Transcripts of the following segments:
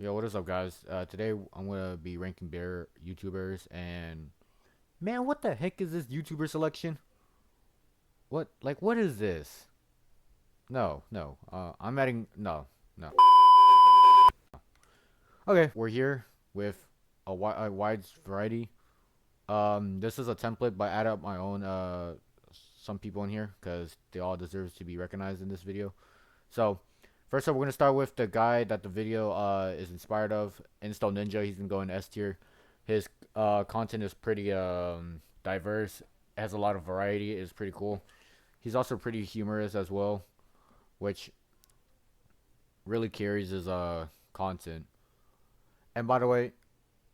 Yo, what is up, guys? Today I'm gonna be ranking bear YouTubers, and man, what the heck is this YouTuber selection? What is this? No, no. I'm adding no, no. Okay, we're here with a wide variety. This is a template, but I add up my own some people in here because they all deserve to be recognized in this video. So, first up, we're gonna start with the guy that the video is inspired of, Install Ninja. He's been going S tier. His content is pretty diverse. It has a lot of variety. It's pretty cool. He's also pretty humorous as well, which really carries his content. And by the way,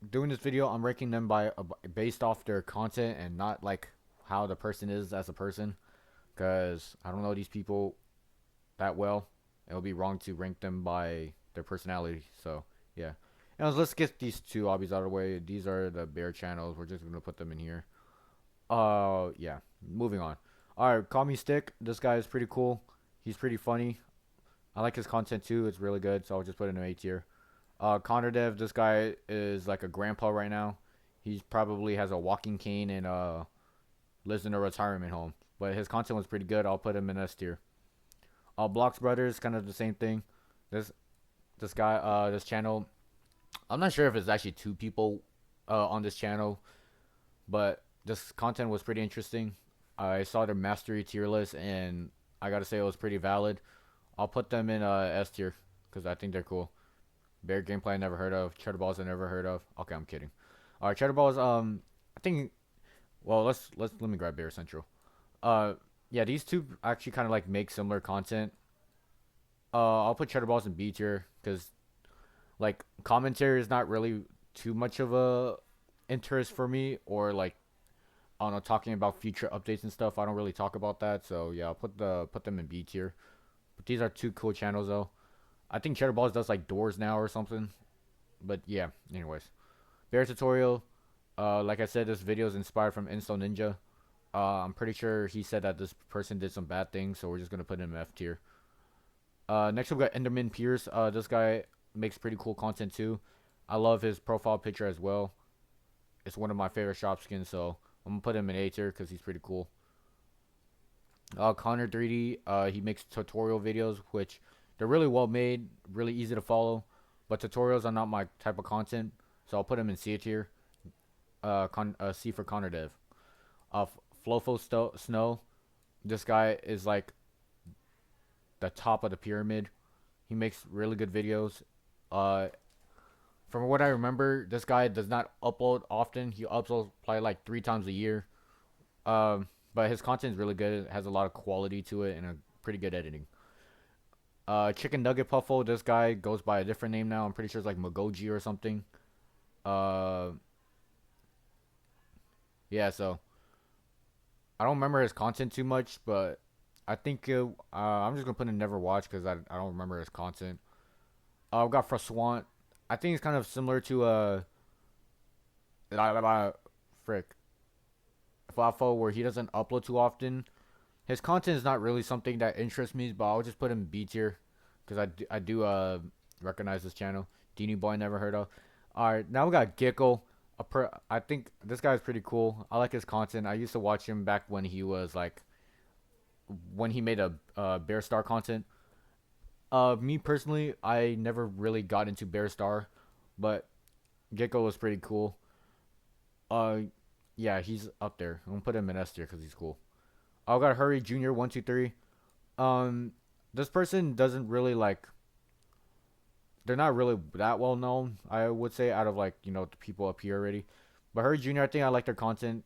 doing this video, I'm ranking them by based off their content and not like how the person is as a person, because I don't know these people that well. It would be wrong to rank them by their personality. So yeah. And let's get these two hobbies out of the way. These are the bear channels. We're just gonna put them in here. Yeah. Moving on. Alright, Call Me Stick. This guy is pretty cool. He's pretty funny. I like his content too. It's really good. So I'll just put it in an A tier. Connor Dev. This guy is like a grandpa right now. He probably has a walking cane and lives in a retirement home. But his content was pretty good. I'll put him in S tier. Blocks Brothers, kind of the same thing. This this guy, this channel. I'm not sure if it's actually two people on this channel, but this content was pretty interesting. I saw their mastery tier list, and I gotta say it was pretty valid. I'll put them in S tier because I think they're cool. Bear gameplay I never heard of. Cheddar balls I never heard of. Okay, I'm kidding. All right, cheddar balls. I think. Well, let me grab Bear Central. Uh, yeah, these two actually kind of like make similar content. I'll put cheddar balls in B tier because like commentary is not really too much of a interest for me, or like I don't know, talking about future updates and stuff. I don't really talk about that, so yeah, I'll put them in B tier. But these are two cool channels though. I think Cheddar Balls does like doors now or something. But yeah, anyways. Bear tutorial. Like I said, this video is inspired from Insto Ninja. I'm pretty sure he said that this person did some bad things, so we're just gonna put him in F tier. Next we got Enderman Pierce. This guy makes pretty cool content too. I love his profile picture as well. It's one of my favorite shop skins, so I'm gonna put him in A tier because he's pretty cool. Connor 3D. He makes tutorial videos, which they're really well made, really easy to follow. But tutorials are not my type of content, so I'll put him in C tier. C for Connor Dev. Uh, Snow. This guy is like the top of the pyramid. He makes really good videos. Uh, from what I remember, this guy does not upload often. He uploads probably like 3 times a year. But his content is really good. It has a lot of quality to it and a pretty good editing. Chicken Nugget Puffle. This guy goes by a different name now. I'm pretty sure it's like Magoji or something. Uh, yeah. So I don't remember his content too much, but I think I'm just gonna put in Never Watch because I don't remember his content. I've got Fraswant. I think it's kind of similar to frick Flafo, where he doesn't upload too often. His content is not really something that interests me, but I'll just put him in B tier because I do recognize this channel. Deanie Boy never heard of. All right, now we got Gecko. I think this guy's pretty cool. I like his content. I used to watch him back when he was like when he made a Bear Star content. Me personally, I never really got into Bear Star, but Gecko was pretty cool. Uh, yeah, he's up there. I'm gonna put him in S tier because he's cool. I got Hurry Junior 123. Um, this person doesn't really like. They're not really that well known. I would say out of like the people up here already. But Hurry Junior, I think I like their content.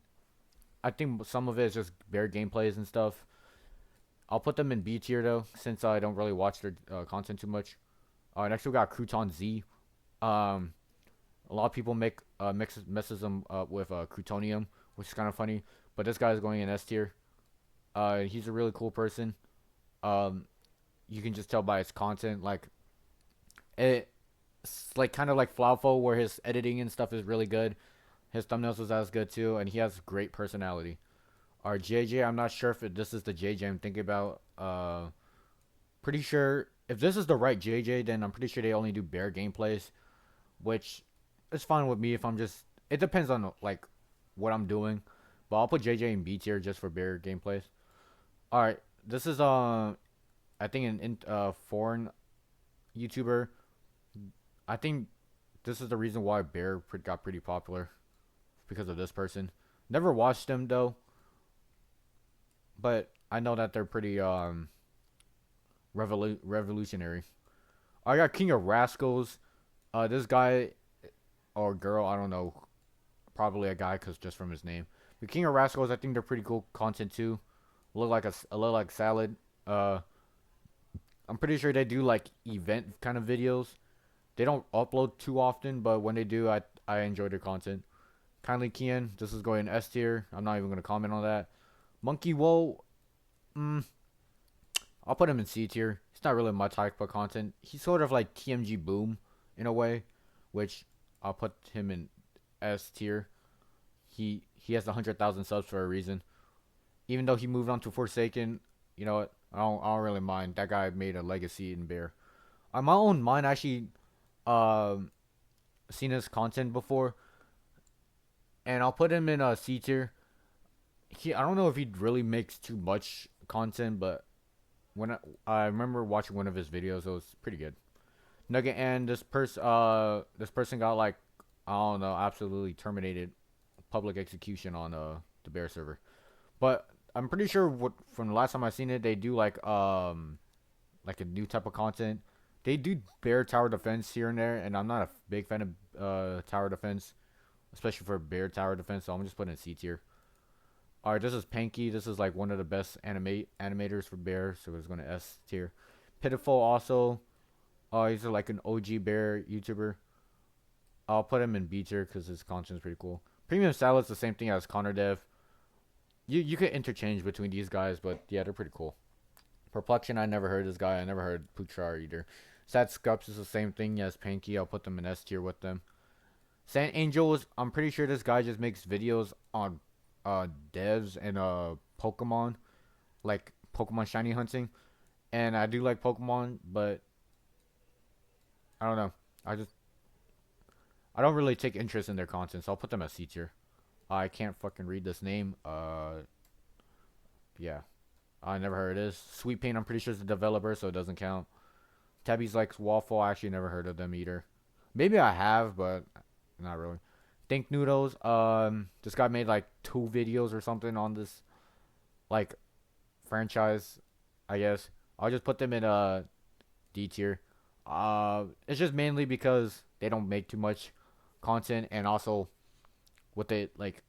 I think some of it is just bare gameplays and stuff. I'll put them in B tier though, since I don't really watch their content too much. Next we got Crouton Z. Um, a lot of people make messes them up with Croutonium, which is kind of funny. But this guy's going in S tier. He's a really cool person. Um, you can just tell by his content, like it's like kind of like Flaufo, where his editing and stuff is really good. His thumbnails was as good too, and he has great personality. Our JJ, I'm not sure if this is the JJ I'm thinking about. Pretty sure if this is the right JJ, then I'm pretty sure they only do bear gameplays. which is fine with me if I'm just. It depends on like what I'm doing, but I'll put JJ in B tier just for bear gameplays. All right, this is I think an foreign YouTuber. I think this is the reason why Bear got pretty popular because of this person. Never watched them though, but I know that they're pretty revolutionary. I got King of Rascals. This guy or girl, I don't know, probably a guy because just from his name. The King of Rascals, I think they're pretty cool content too. Look like a little like salad. I'm pretty sure they do like event kind of videos. They don't upload too often, but when they do, I enjoy their content. Kindly Kian, this is going S tier. I'm not even gonna comment on that. Monkey Woe, I'll put him in C tier. He's not really my type of content. He's sort of like TMG Boom in a way, which I'll put him in S tier. He has 100,000 subs for a reason. Even though he moved on to Forsaken, you know what? I don't really mind. That guy made a legacy in Bear. On my own mind, actually, um, seen his content before, and I'll put him in a C tier. I don't know if he really makes too much content, but when I remember watching one of his videos, it was pretty good. Nugget and this person got like I don't know, absolutely terminated public execution on the Bear server. But I'm pretty sure what from the last time I seen it, they do like a new type of content. They do Bear tower defense here and there, and I'm not a big fan of tower defense, especially for Bear tower defense. So I'm just putting it in C tier. All right, this is Panky. This is like one of the best animators for Bear, so it's going to S tier. Pitiful also. He's like an OG Bear YouTuber. I'll put him in B tier because his content is pretty cool. Premium Salad's the same thing as Connor Dev. You could interchange between these guys, but yeah, they're pretty cool. Perplexion, I never heard this guy. I never heard Puchar either. Sad Scups is the same thing as Panky. I'll put them in S tier with them. Sand Angels, I'm pretty sure this guy just makes videos on devs and Pokemon, like Pokemon shiny hunting. And I do like Pokemon, but I don't know. I don't really take interest in their content, so I'll put them as C tier. I can't fucking read this name. Yeah. I never heard of this. Sweet Pain, I'm pretty sure it's a developer, so it doesn't count. Tabby's like Waffle, I actually never heard of them either. Maybe I have, but not really. Think Noodles, this guy made like 2 videos or something on this like franchise, I guess. I'll just put them in D tier. It's just mainly because they don't make too much content, and also with it like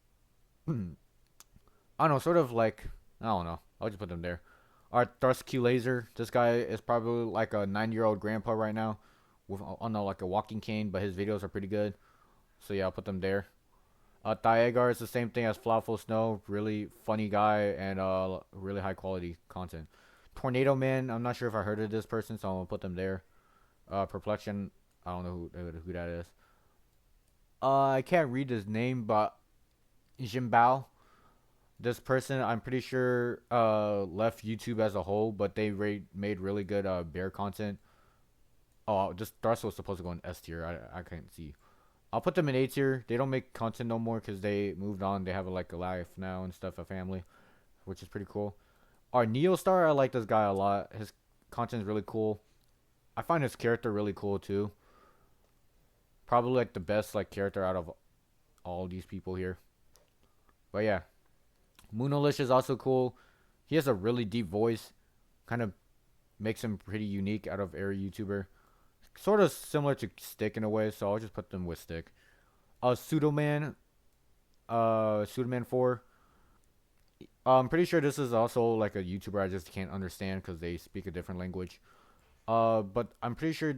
I don't know, sort of like I don't know. I'll just put them there. Alright, Thrust Q Laser. This guy is probably like a 9-year-old grandpa right now with I don't know like a walking cane, but his videos are pretty good. So yeah, I'll put them there. Thyagar is the same thing as Flawful Snow. Really funny guy and really high quality content. Tornado Man. I'm not sure if I heard of this person, so I'm gonna put them there. Perplexion. I don't know who that is. I can't read his name, but Jimbao. This person, I'm pretty sure, left YouTube as a whole, but they made really good bear content. Oh, this Thrust was supposed to go in S tier. I can't see. I'll put them in A tier. They don't make content no more because they moved on. They have like a life now and stuff, a family, which is pretty cool. Our Neostar, I like this guy a lot. His content is really cool. I find his character really cool too. Probably like the best like character out of all these people here. But yeah, Moonolish is also cool. He has a really deep voice. Kind of makes him pretty unique out of every YouTuber. Sort of similar to Stick in a way, so I'll just put them with Stick. Pseudoman. Pseudoman 4. I'm pretty sure this is also like a YouTuber I just can't understand because they speak a different language. But I'm pretty sure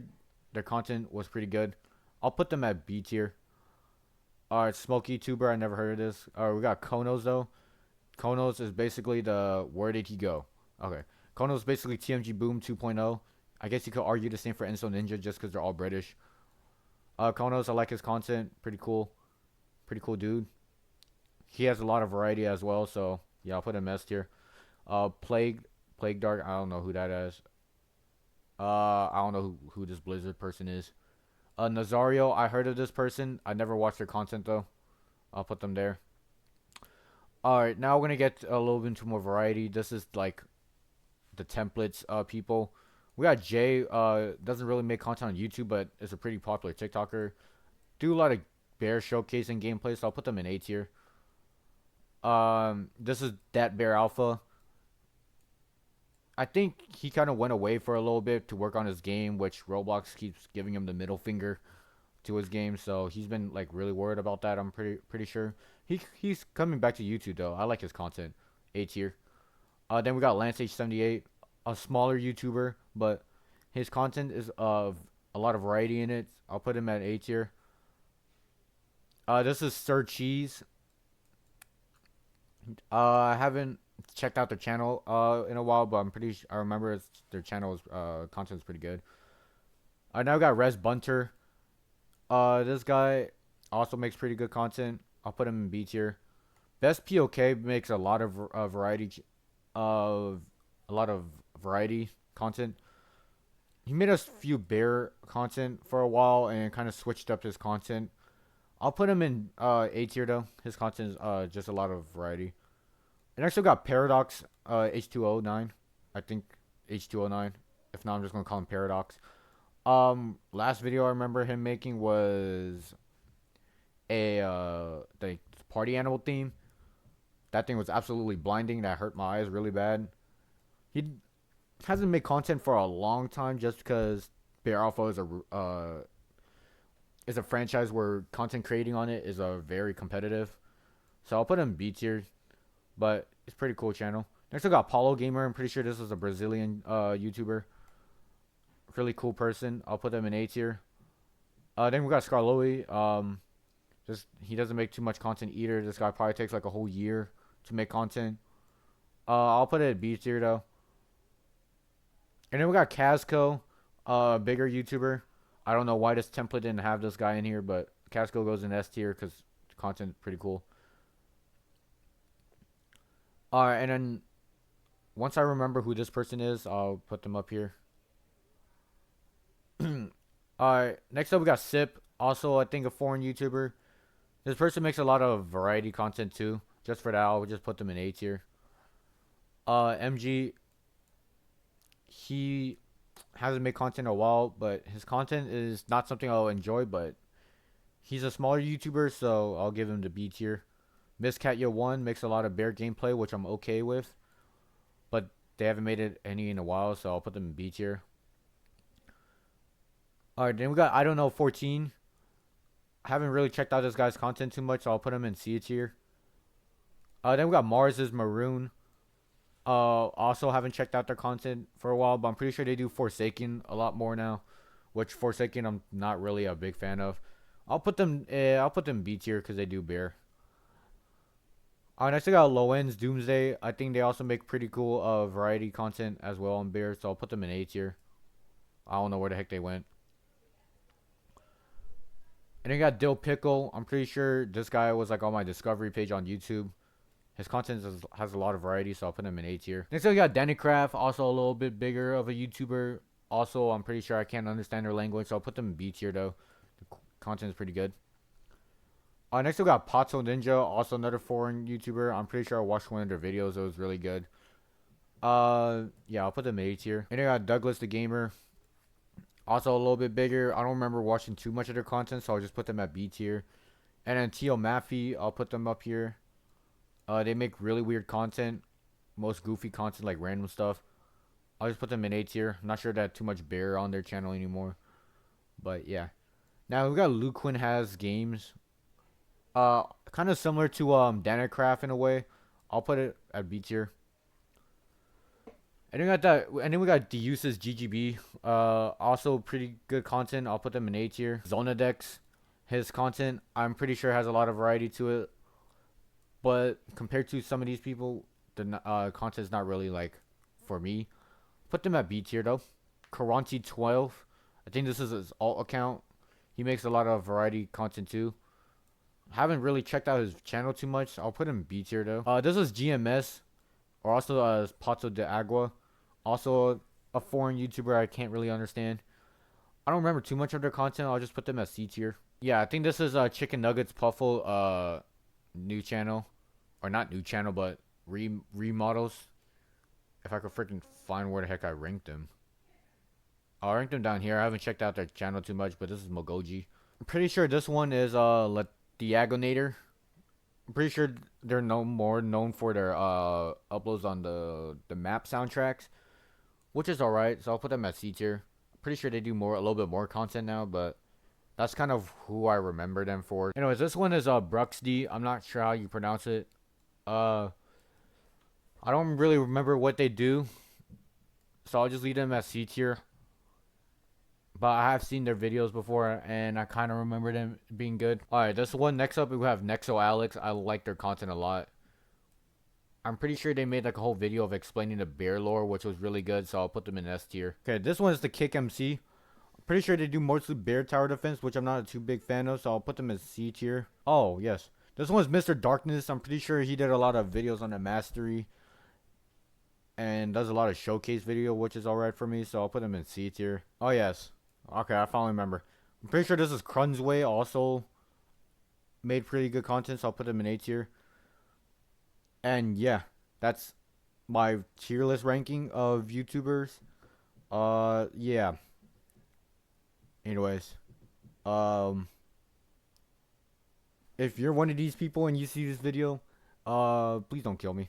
their content was pretty good. I'll put them at B tier. Alright, Smoky Tuber, I never heard of this. Alright, we got Konos though. Konos is basically the where did he go? Okay. Konos is basically TMG Boom 2.0. I guess you could argue the same for Enso Ninja just because they're all British. Konos, I like his content. Pretty cool. Pretty cool dude. He has a lot of variety as well, so yeah, I'll put him S tier. Plague Dark, I don't know who that is. I don't know who this Blizzard person is. Nazario, I heard of this person. I never watched their content though. I'll put them there. Alright, now we're gonna get a little bit into more variety. This is like the templates people. We got Jay, doesn't really make content on YouTube, but is a pretty popular TikToker. Do a lot of bear showcasing gameplay, so I'll put them in A tier. This is that bear alpha. I think he kind of went away for a little bit to work on his game, which Roblox keeps giving him the middle finger to his game, so he's been like really worried about that. I'm pretty sure he's coming back to YouTube though. I like his content. A tier. Then we got Lance H78, a smaller YouTuber, but his content is of a lot of variety in it. I'll put him at A tier. This is Sir Cheese. I haven't checked out their channel in a while, but I remember their channel's content's pretty good. I now got Res Bunter. This guy also makes pretty good content. I'll put him in B tier. Best POK makes a lot of variety content. He made a few bear content for a while and kind of switched up his content. I'll put him in A tier though. His content is just a lot of variety. And I still got Paradox H209. I think H209. If not, I'm just gonna call him Paradox. Last video I remember him making was a the party animal theme. That thing was absolutely blinding. That hurt my eyes really bad. He hasn't made content for a long time just because Bear Alpha is a franchise where content creating on it is very competitive. So I'll put him B tier, but it's a pretty cool channel. Next I got Paulo Gamer. I'm pretty sure this is a Brazilian YouTuber. Really cool person. I'll put them in A tier. Then we got Scarloey. Just he doesn't make too much content either. This guy probably takes like a whole year to make content. I'll put it at B tier though. And then we got Casco, bigger YouTuber. I don't know why this template didn't have this guy in here, but Casco goes in S tier because content is pretty cool. Alright, and then once I remember who this person is, I'll put them up here. Alright, next up we got Sip. Also, I think a foreign YouTuber. This person makes a lot of variety content too. Just for that, I'll just put them in A tier. MG, he hasn't made content in a while, but his content is not something I'll enjoy, but he's a smaller YouTuber, so I'll give him the B tier. Miss Katya1 makes a lot of bear gameplay, which I'm okay with, but they haven't made it any in a while, so I'll put them in B tier. Alright, then we got I Don't Know 14. I haven't really checked out this guy's content too much, so I'll put him in C tier. Then we got Mars is Maroon. Also haven't checked out their content for a while, but I'm pretty sure they do Forsaken a lot more now, which Forsaken I'm not really a big fan of. I'll put them B tier because they do bear. Next I got Lowen's Doomsday. I think they also make pretty cool variety content as well on bear, so I'll put them in A tier. I don't know where the heck they went. And then you got Dill Pickle. I'm pretty sure this guy was like on my discovery page on YouTube. His content has a lot of variety, so I'll put him in A tier. Next, we got Dannycraft, also a little bit bigger of a YouTuber. Also, I'm pretty sure I can't understand their language, so I'll put them in B tier though. The content is pretty good. Next, we got Pato Ninja, also another foreign YouTuber. I'm pretty sure I watched one of their videos. It was really good. Yeah, I'll put them in A tier. And then we got Douglas the Gamer. Also a little bit bigger. I don't remember watching too much of their content, so I'll just put them at B tier. And then Tio Maffey, I'll put them up here. They make really weird content. Most goofy content, like random stuff. I'll just put them in A tier. I'm not sure that too much bear on their channel anymore. But yeah. Now we got Luquin Has Games. Kind of similar to Dannercraft in a way. I'll put it at B tier. And then we got Deuces GGB. Also pretty good content. I'll put them in A tier. Zonadex, his content I'm pretty sure has a lot of variety to it. But compared to some of these people, the content is not really like for me. Put them at B tier though. Karanti12, I think this is his alt account. He makes a lot of variety content too. Haven't really checked out his channel too much. I'll put him B tier though. This is GMS, or also Pato de Agua, also a foreign YouTuber I can't really understand. I don't remember too much of their content. I'll just put them as C tier. Yeah, I think this is Chicken Nuggets Puffle new channel, or not new channel, but remodels. If I could freaking find where the heck I ranked them. I'll rank them down here. I haven't checked out their channel too much, but this is Mogoji. I'm pretty sure this one is Diagonator. I'm pretty sure they're no more known for their uploads on the map soundtracks, which is alright. So I'll put them at C tier. Pretty sure they do a little bit more content now, but that's kind of who I remember them for. Anyways, this one is Bruxd. I'm not sure how you pronounce it. Uh, I don't really remember what they do, so I'll just leave them at C tier. But I have seen their videos before, and I kind of remember them being good. Alright, this one. Next up, we have Nexo Alex. I like their content a lot. I'm pretty sure they made like a whole video of explaining the bear lore, which was really good, so I'll put them in S tier. Okay, this one is the Kick MC. I'm pretty sure they do mostly bear tower defense, which I'm not a too big fan of, so I'll put them in C tier. Oh, yes. This one's Mr. Darkness. I'm pretty sure he did a lot of videos on the mastery and does a lot of showcase video, which is alright for me, so I'll put him in C tier. Oh, yes. Okay, I finally remember. I'm pretty sure this is Crunsway, also made pretty good content, so I'll put him in A tier. And yeah, that's my tier list ranking of YouTubers. Yeah. Anyways, if you're one of these people and you see this video, please don't kill me.